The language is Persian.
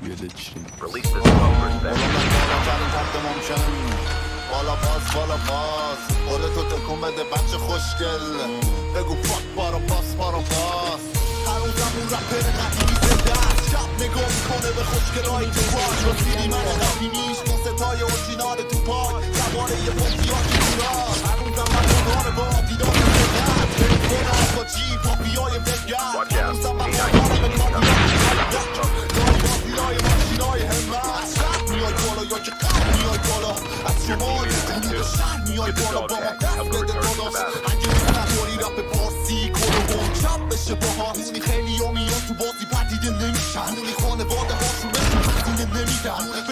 توی دلشین. بالا باز تو تکون بده بچه خوشگل بگو پاک بارا باس هنوزم اون رپر قدیمی زدست شب نگاه میکنه به خوشگلای تو پاک رسیدی من قدیمیش با ستای اورجینال تو پاک سواره یه پاپیات میراز هنوزم من کنار با دیدار زدست تلفن آقا جی پاپیای بگرد هنوزم من کنارم به پاپیای ماشینای همت میای بالا یا که قد میای بالا از شمال جنوب شهر میای بالا با ما دست بده داداش اگه نیست نداری رپ پارسی کلوون چپ بشه با هارمونی خیلی ها میان تو بازی پدیده نمیشن همونی خانواده هاشون بهشون هزینه نمیدن